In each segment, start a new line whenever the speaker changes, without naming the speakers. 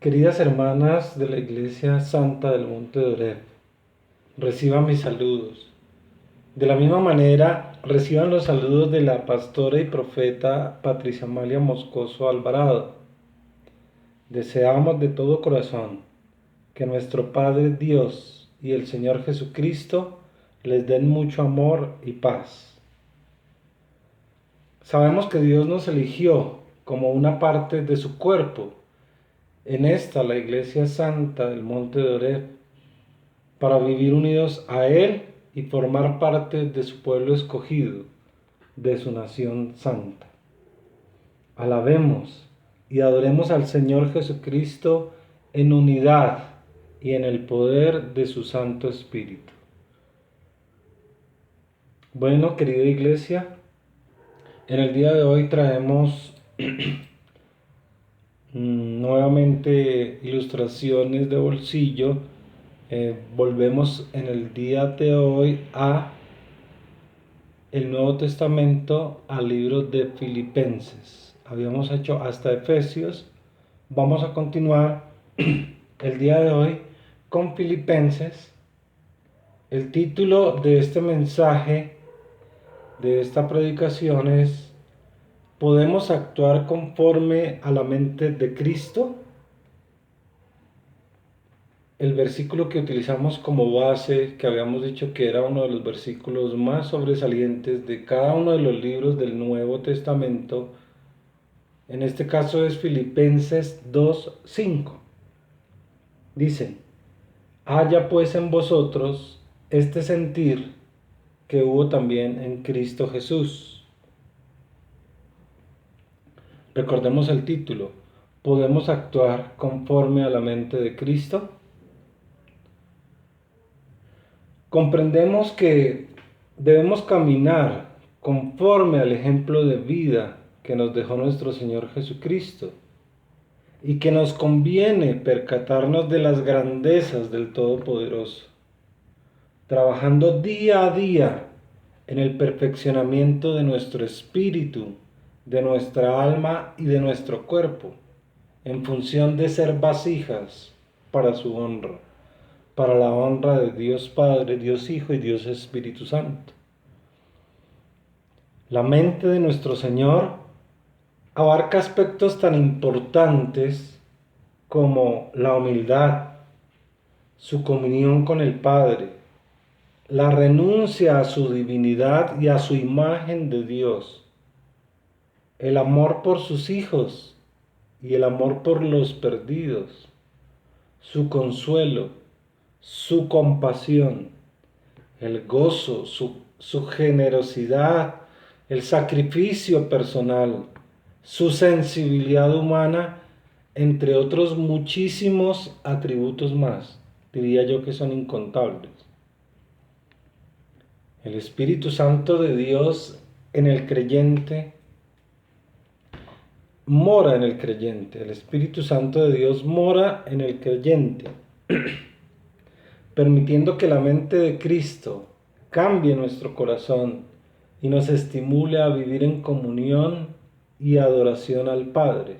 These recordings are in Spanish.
Queridas hermanas de la Iglesia Santa del Monte de Oreb, reciban mis saludos. De la misma manera, reciban los saludos de la pastora y profeta Patricia Amalia Moscoso Alvarado. Deseamos de todo corazón que nuestro Padre Dios y el Señor Jesucristo les den mucho amor y paz. Sabemos que Dios nos eligió como una parte de su cuerpo, en esta la Iglesia Santa del Monte de Oreb, para vivir unidos a Él y formar parte de su pueblo escogido, de su nación santa. Alabemos y adoremos al Señor Jesucristo en unidad y en el poder de su Santo Espíritu. Bueno, querida Iglesia, en el día de hoy traemos nuevamente ilustraciones de bolsillo. Volvemos en el día de hoy a el Nuevo Testamento, al libro de Filipenses. Habíamos hecho hasta Efesios. Vamos a continuar el día de hoy con Filipenses. El título de este mensaje, de esta predicación es: ¿podemos actuar conforme a la mente de Cristo? El versículo que utilizamos como base, que habíamos dicho que era uno de los versículos más sobresalientes de cada uno de los libros del Nuevo Testamento, en este caso es Filipenses 2:5. Dice: haya pues en vosotros este sentir que hubo también en Cristo Jesús. Recordemos el título: ¿podemos actuar conforme a la mente de Cristo? Comprendemos que debemos caminar conforme al ejemplo de vida que nos dejó nuestro Señor Jesucristo y que nos conviene percatarnos de las grandezas del Todopoderoso, trabajando día a día en el perfeccionamiento de nuestro espíritu, de nuestra alma y de nuestro cuerpo, en función de ser vasijas para su honra, para la honra de Dios Padre, Dios Hijo y Dios Espíritu Santo. La mente de nuestro Señor abarca aspectos tan importantes como la humildad, su comunión con el Padre, la renuncia a su divinidad y a su imagen de Dios, el amor por sus hijos y el amor por los perdidos, su consuelo, su compasión, el gozo, su generosidad, el sacrificio personal, su sensibilidad humana, entre otros muchísimos atributos más. Diría yo que son incontables. El Espíritu Santo de Dios en el creyente mora en el creyente. El Espíritu Santo de Dios mora en el creyente, permitiendo que la mente de Cristo cambie nuestro corazón y nos estimule a vivir en comunión y adoración al Padre,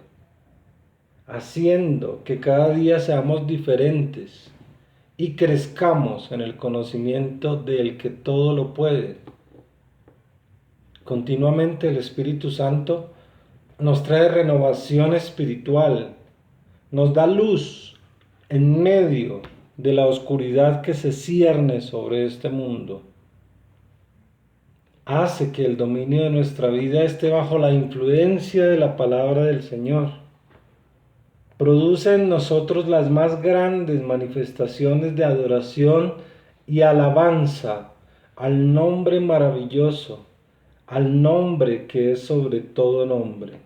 haciendo que cada día seamos diferentes y crezcamos en el conocimiento del que todo lo puede. Continuamente el Espíritu Santo nos trae renovación espiritual, nos da luz en medio de la oscuridad que se cierne sobre este mundo. Hace que el dominio de nuestra vida esté bajo la influencia de la palabra del Señor. Produce en nosotros las más grandes manifestaciones de adoración y alabanza al nombre maravilloso, al nombre que es sobre todo nombre.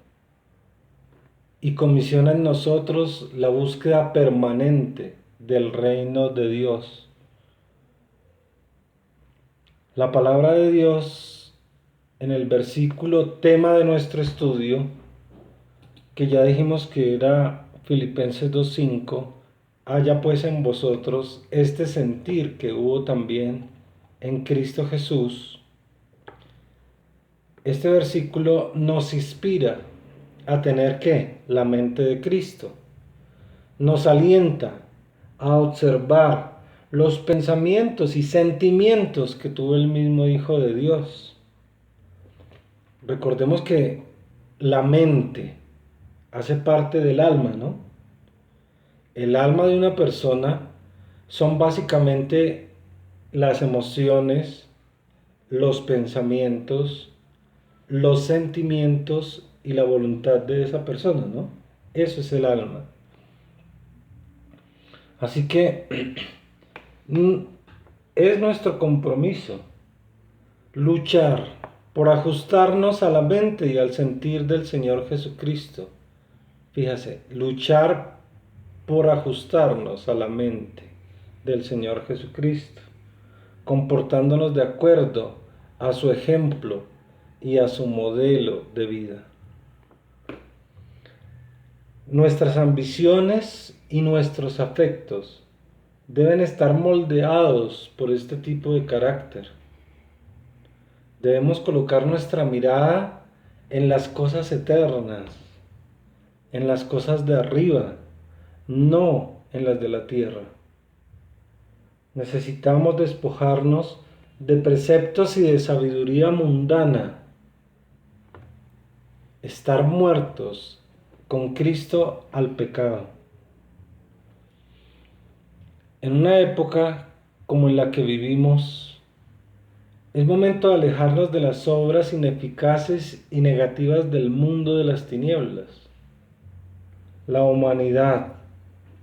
Y comisiona en nosotros la búsqueda permanente del reino de Dios. La palabra de Dios en el versículo tema de nuestro estudio, que ya dijimos que era Filipenses 2:5, haya pues en vosotros este sentir que hubo también en Cristo Jesús. Este versículo nos inspira a tener ¿qué? La mente de Cristo. nos alienta a observar los pensamientos y sentimientos que tuvo el mismo Hijo de Dios. Recordemos que la mente hace parte del alma, ¿no? El alma de una persona son básicamente las emociones, los pensamientos, los sentimientos y la voluntad de esa persona, ¿no? Eso es el alma. Así que es nuestro compromiso luchar por ajustarnos a la mente y al sentir del Señor Jesucristo. Fíjese, luchar por ajustarnos a la mente del Señor Jesucristo, comportándonos de acuerdo a su ejemplo y a su modelo de vida. Nuestras ambiciones y nuestros afectos deben estar moldeados por este tipo de carácter. Debemos colocar nuestra mirada en las cosas eternas, en las cosas de arriba, no en las de la tierra. Necesitamos despojarnos de preceptos y de sabiduría mundana, estar muertos con Cristo al pecado. En una época como en la que vivimos, es momento de alejarnos de las obras ineficaces y negativas del mundo de las tinieblas. La humanidad,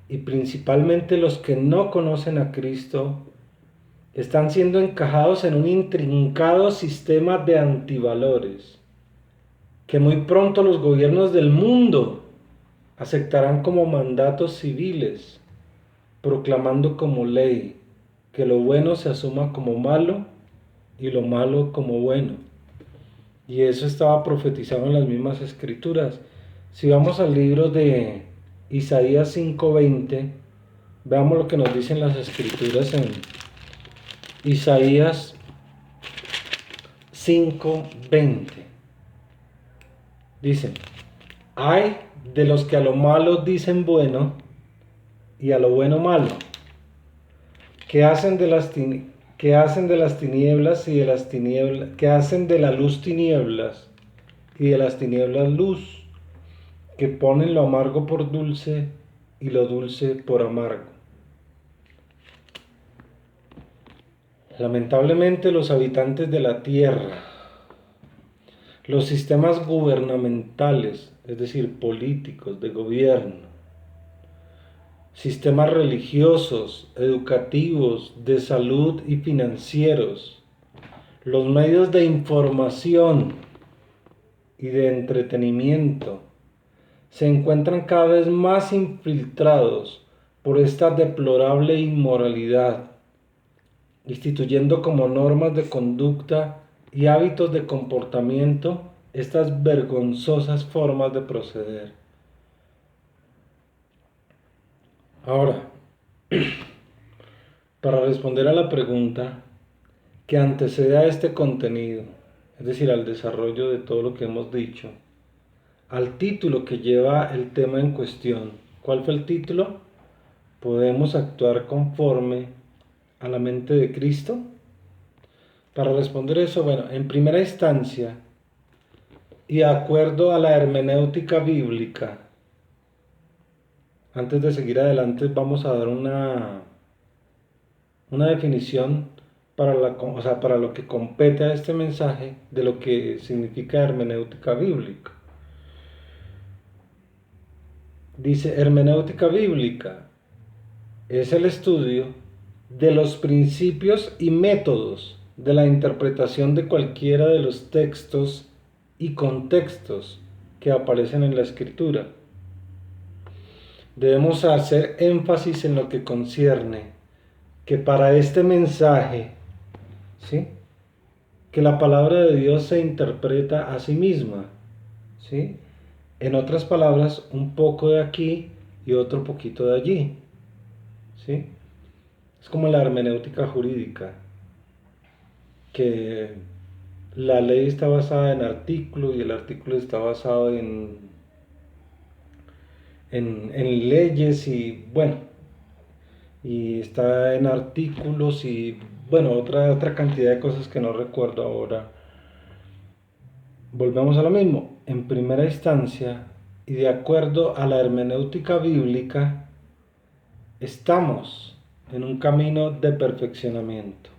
y principalmente los que no conocen a Cristo, están siendo encajados en un intrincado sistema de antivalores, que muy pronto los gobiernos del mundo aceptarán como mandatos civiles, proclamando como ley que lo bueno se asuma como malo y lo malo como bueno. Y eso estaba profetizado en las mismas escrituras. Si vamos al libro de Isaías 5:20, veamos lo que nos dicen las escrituras en Isaías 5:20. Dicen: ay de los que a lo malo dicen bueno y a lo bueno malo, que hacen de las tinieblas y de las tinieblas, que hacen de la luz tinieblas y de las tinieblas luz, que ponen lo amargo por dulce y lo dulce por amargo. Lamentablemente los habitantes de la tierra, los sistemas gubernamentales, es decir, políticos, de gobierno, sistemas religiosos, educativos, de salud y financieros, los medios de información y de entretenimiento, se encuentran cada vez más infiltrados por esta deplorable inmoralidad, instituyendo como normas de conducta y hábitos de comportamiento estas vergonzosas formas de proceder. Ahora, para responder a la pregunta que antecede a este contenido, es decir, al desarrollo de todo lo que hemos dicho, al título que lleva el tema en cuestión, ¿cuál fue el título? ¿Podemos actuar conforme a la mente de Cristo? Para responder eso, bueno, en primera instancia, y de acuerdo a la hermenéutica bíblica, antes de seguir adelante vamos a dar una definición para lo que compete a este mensaje de lo que significa hermenéutica bíblica. Dice, hermenéutica bíblica es el estudio de los principios y métodos de la interpretación de cualquiera de los textos y contextos que aparecen en la escritura. Debemos hacer énfasis en lo que concierne que para este mensaje, ¿sí?, que la palabra de Dios se interpreta a sí misma, ¿sí? En otras palabras, un poco de aquí y otro poquito de allí, ¿sí? Es como la hermenéutica jurídica, que la ley está basada en artículo y el artículo está basado en en leyes y bueno, y está en artículos y bueno, otra cantidad de cosas que no recuerdo ahora. Volvemos a lo mismo, en primera instancia y de acuerdo a la hermenéutica bíblica, estamos en un camino de perfeccionamiento.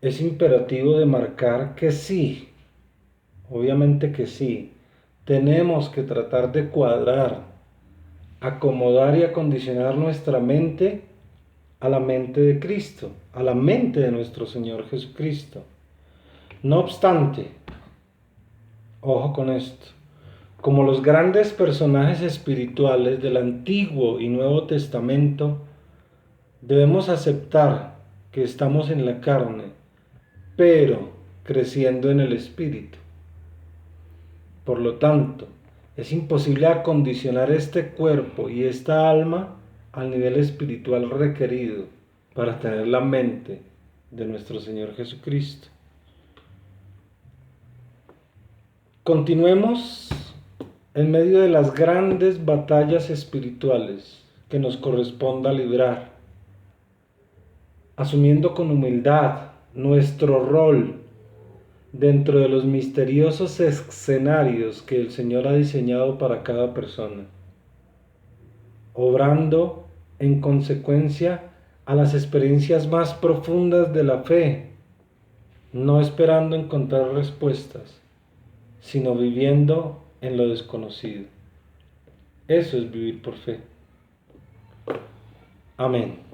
Es imperativo de marcar que sí, obviamente que sí, tenemos que tratar de cuadrar, acomodar y acondicionar nuestra mente a la mente de Cristo, a la mente de nuestro Señor Jesucristo. No obstante, ojo con esto, como los grandes personajes espirituales del Antiguo y Nuevo Testamento, debemos aceptar que estamos en la carne, pero creciendo en el Espíritu. Por lo tanto, es imposible acondicionar este cuerpo y esta alma al nivel espiritual requerido para tener la mente de nuestro Señor Jesucristo. Continuemos en medio de las grandes batallas espirituales que nos corresponda librar, asumiendo con humildad nuestro rol dentro de los misteriosos escenarios que el Señor ha diseñado para cada persona, obrando en consecuencia a las experiencias más profundas de la fe, no esperando encontrar respuestas, sino viviendo en lo desconocido. Eso es vivir por fe. Amén.